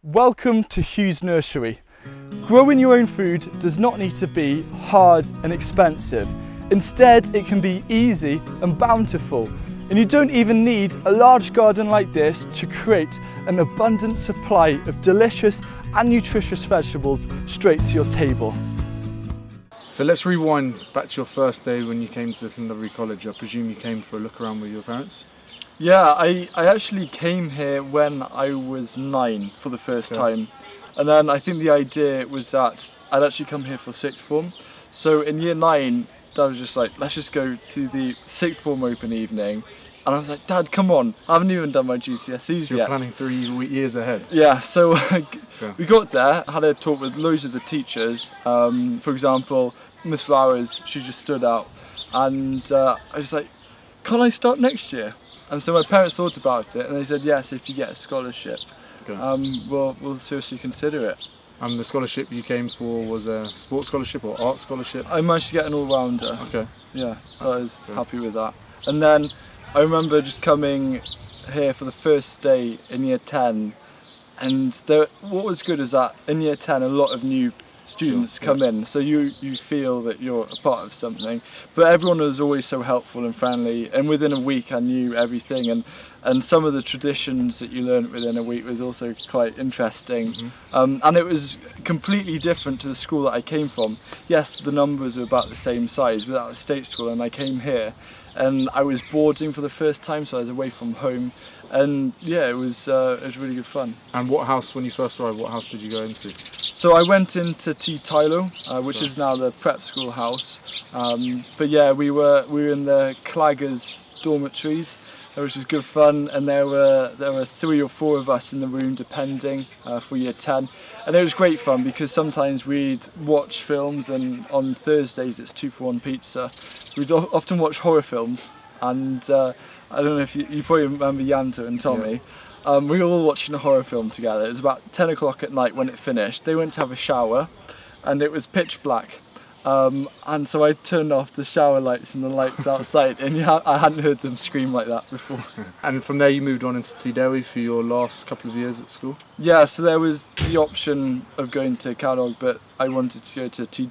Welcome to Huw's Nursery. Growing your own food does not need to be hard and expensive. Instead, it can be easy and bountiful. And you don't even need a large garden like this to create an abundant supply of delicious and nutritious vegetables straight to your table. So let's rewind back to your first day when you came to Londonderry College. I presume you came for a look around with your parents? Yeah, I actually came here when I was 9 for the first time. And then I think the idea was that I'd actually come here for sixth form. So in year 9, Dad was just like, let's just go to the sixth form open evening. And I was like, Dad, come on, I haven't even done my GCSEs So yet. you're planning 3 years ahead? Yeah, so we got there, had a talk with loads of the teachers. For example, Miss Flowers, she just stood out. And I was like, can't I start next year? And so my parents thought about it and they said, yes, if you get a scholarship, we'll seriously consider it. And the scholarship you came for was a sports scholarship or art scholarship? I managed to get an all-rounder. Okay. Yeah, so I was happy with that. And then I remember just coming here for the first day in year 10, and what was good is that in year 10 a lot of new students come in, so you feel that you're a part of something. But everyone was always so helpful and friendly, and within a week I knew everything, and some of the traditions that you learned within a week was also quite interesting. And it was completely different to the school that I came from. Yes, the numbers were about the same size, but that was state school, and I came here and I was boarding for the first time, so I was away from home, and yeah, it was really good fun. And what house, when you first arrived, what house did you go into? So I went into T. Tylo, which is now the prep school house. But yeah, we were in the Claggers dormitories, which was good fun, and there were 3 or 4 of us in the room, depending, for year 10. And it was great fun because sometimes we'd watch films, and on Thursdays it's 2-for-1 pizza. We'd often watch horror films, and I don't know if you probably remember Yanta and Tommy. Yeah. We were all watching a horror film together. It was about 10 o'clock at night when it finished. They went to have a shower, and it was pitch black. And so I turned off the shower lights and the lights outside, and I hadn't heard them scream like that before. And from there you moved on into T. for your last couple of years at school? Yeah, so there was the option of going to Cadog, but I wanted to go to T.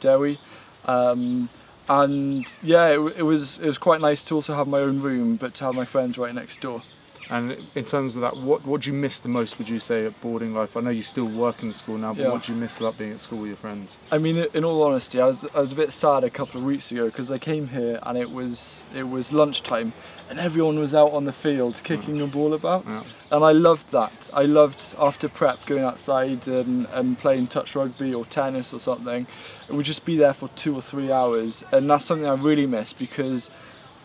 And yeah, it was quite nice to also have my own room, but to have my friends right next door. And in terms of that, what do you miss the most, would you say, at boarding life? I know you still work in school now, but what do you miss about being at school with your friends? I mean, in all honesty, I was a bit sad a couple of weeks ago because I came here and it was lunchtime and everyone was out on the field kicking the ball about. Yeah. And I loved that. I loved after prep going outside and playing touch rugby or tennis or something. And we'd just be there for 2 or 3 hours, and that's something I really miss because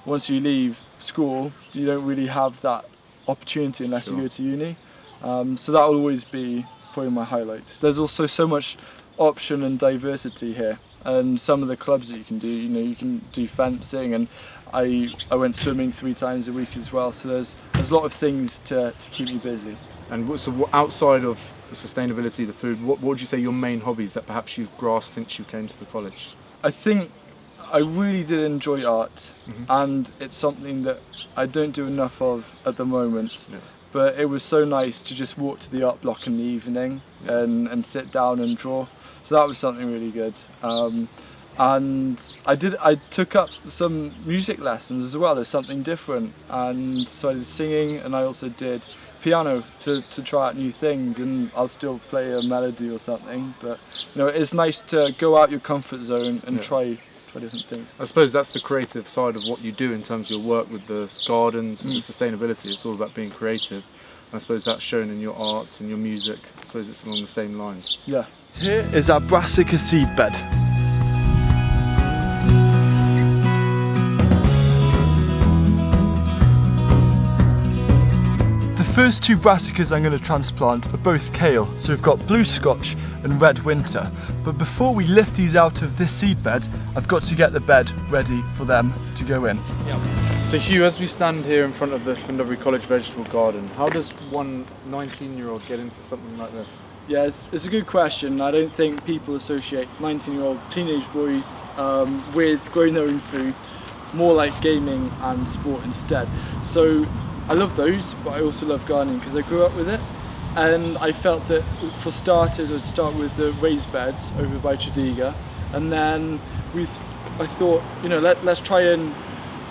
once you leave school, you don't really have that opportunity unless you go to uni. So that will always be probably my highlight. There's also so much option and diversity here, and some of the clubs that you can do, you can do fencing, and I went swimming 3 times a week as well, so there's a lot of things to keep me busy. And so outside of the sustainability, the food, what would you say your main hobbies that perhaps you've grasped since you came to the college? I think I really did enjoy art, and it's something that I don't do enough of at the moment. Yeah. But it was so nice to just walk to the art block in the evening and sit down and draw. So that was something really good. And I took up some music lessons as well as something different. And so I did singing, and I also did piano to try out new things, and I'll still play a melody or something. But it's nice to go out your comfort zone and try different things. I suppose that's the creative side of what you do in terms of your work with the gardens and the sustainability. It's all about being creative. I suppose that's shown in your arts and your music. I suppose it's along the same lines. Yeah. Here is our brassica seed bed. The first 2 brassicas I'm going to transplant are both kale, so we've got blue Scotch and red winter. But before we lift these out of this seed bed, I've got to get the bed ready for them to go in. Yep. So Huw, as we stand here in front of the Londonderry College vegetable garden, how does one 19-year-old get into something like this? Yeah, it's a good question. I don't think people associate 19-year-old teenage boys with growing their own food, more like gaming and sport instead. So I love those, but I also love gardening because I grew up with it. And I felt that for starters, I'd start with the raised beds over by Tredegar, and then I thought, let's try and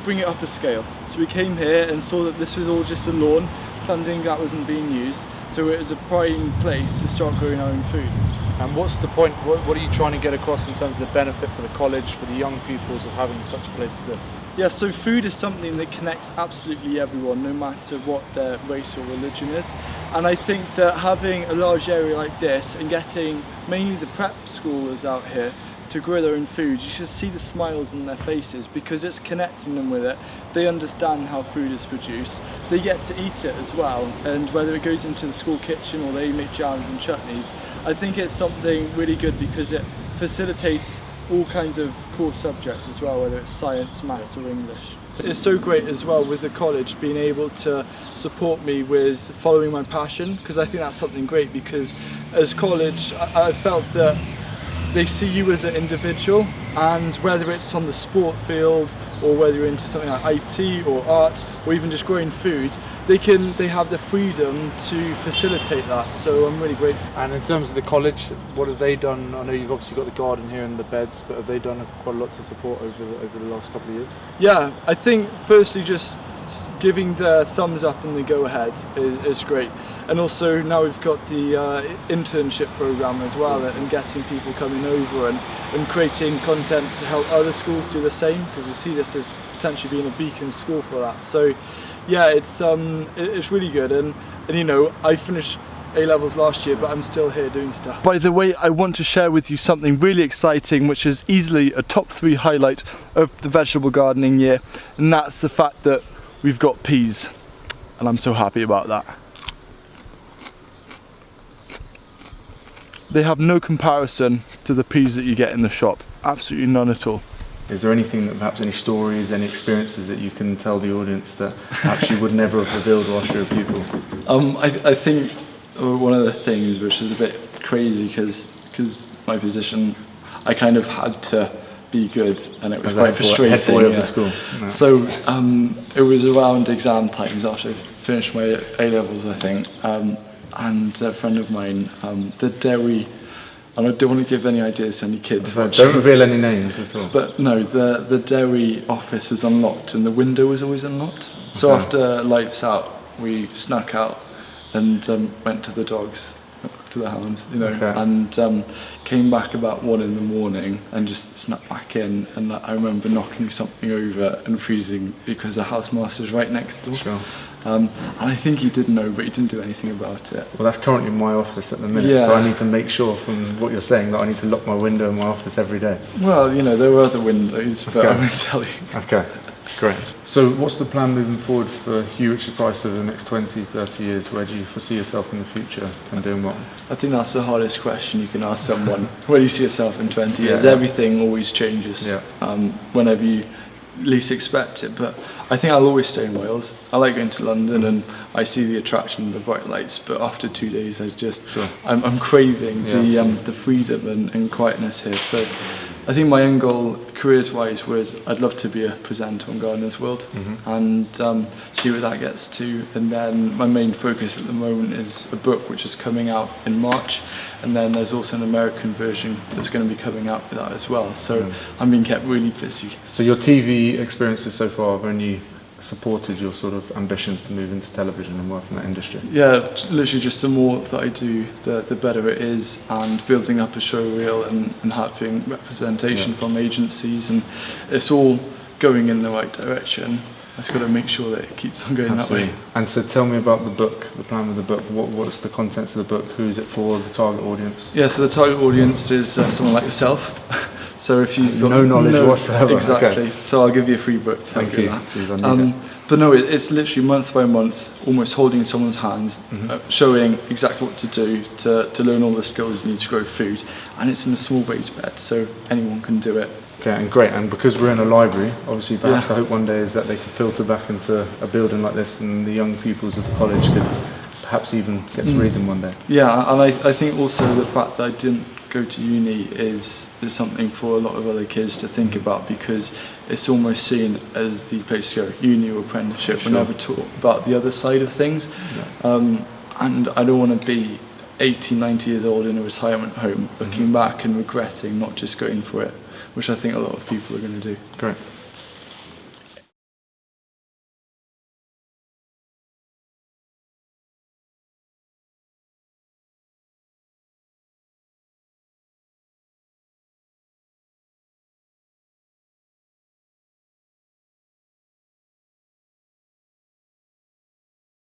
bring it up a scale. So we came here and saw that this was all just a lawn, funding that wasn't being used, so it was a prime place to start growing our own food. And what's the point, what are you trying to get across in terms of the benefit for the college, for the young pupils of having such a place as this? Yeah, so food is something that connects absolutely everyone, no matter what their race or religion is. And I think that having a large area like this and getting mainly the prep schoolers out here to grow their own food, you should see the smiles on their faces because it's connecting them with it. They understand how food is produced. They get to eat it as well, and whether it goes into the school kitchen or they make jams and chutneys, I think it's something really good because it facilitates all kinds of core subjects as well, whether it's science, maths or English. So it's so great as well with the college being able to support me with following my passion, because I think that's something great, because as college I felt that they see you as an individual, and whether it's on the sport field or whether you're into something like IT or art or even just growing food, they have the freedom to facilitate that. So I'm really grateful. And in terms of the college, what have they done? I know you've obviously got the garden here and the beds, but have they done quite a lot to support over the last couple of years? Yeah, I think firstly just giving the thumbs up and the go ahead is great, and also now we've got the internship program as well, and getting people coming over and creating content to help other schools do the same, because we see this as potentially being a beacon school for that. So yeah, it's really good, and I finished A-levels last year, but I'm still here doing stuff. By the way, I want to share with you something really exciting, which is easily a top 3 highlight of the vegetable gardening year, and that's the fact that we've got peas, and I'm so happy about that. They have no comparison to the peas that you get in the shop, absolutely none at all. Is there anything that perhaps, any stories, any experiences that you can tell the audience that perhaps you would never have revealed whilst you're a pupil? I think one of the things which is a bit crazy, because my position, I kind of had to be good, and it was quite frustrating. Head boy of the school. No. So it was around exam times after I finished my A-levels, I think, and a friend of mine, the dairy, and I don't want to give any ideas to any kids. Don't reveal any names at all. But no, the dairy office was unlocked and the window was always unlocked. So after lights out, we snuck out and went to the dogs, to the hounds, and came back about 1 in the morning and just snuck back in. And I remember knocking something over and freezing because the housemaster's right next door. Sure. And I think he did know, but he didn't do anything about it. Well, that's currently in my office at the minute, so I need to make sure from what you're saying that I need to lock my window in my office every day. Well, there were other windows, but I won't tell you. Okay, great. So what's the plan moving forward for Huw Richards-Price over the next 20, 30 years? Where do you foresee yourself in the future and doing what? I think that's the hardest question you can ask someone. Where do you see yourself in 20 years? Everything always changes whenever you least expect it, but I think I'll always stay in Wales. I like going to London and I see the attraction of the bright lights, but after 2 days I'm craving the freedom and quietness here. So I think my end goal, careers-wise, I'd love to be a presenter on Gardener's World and see where that gets to. And then my main focus at the moment is a book which is coming out in March, and then there's also an American version that's going to be coming out for that as well. So I'm being kept really busy. So your TV experiences so far have only supported your sort of ambitions to move into television and work in that industry? Yeah, literally just the more that I do, the better it is, and building up a show reel and having representation from agencies, and it's all going in the right direction. I've just got to make sure that it keeps on going that way. And so tell me about the book, the plan with the book. What's the contents of the book? Who is it for, the target audience? Yeah, so the target audience is someone like yourself. So if you've got no knowledge whatsoever. Exactly. Okay. So I'll give you a free book to Thank you. that. But no, it's literally month by month, almost holding someone's hands, showing exactly what to do to learn all the skills you need to grow food. And it's in a small raised bed, so anyone can do it. Okay, and great. And because we're in a library, obviously perhaps I hope one day is that they can filter back into a building like this, and the young pupils of the college could perhaps even get to read them one day. Yeah, and I think also the fact that I didn't go to uni is something for a lot of other kids to think about, because it's almost seen as the place to go, uni or apprenticeship. We're never taught about the other side of things. and I don't want to be 80, 90 years old in a retirement home looking back and regretting not just going for it, which I think a lot of people are going to do. Great.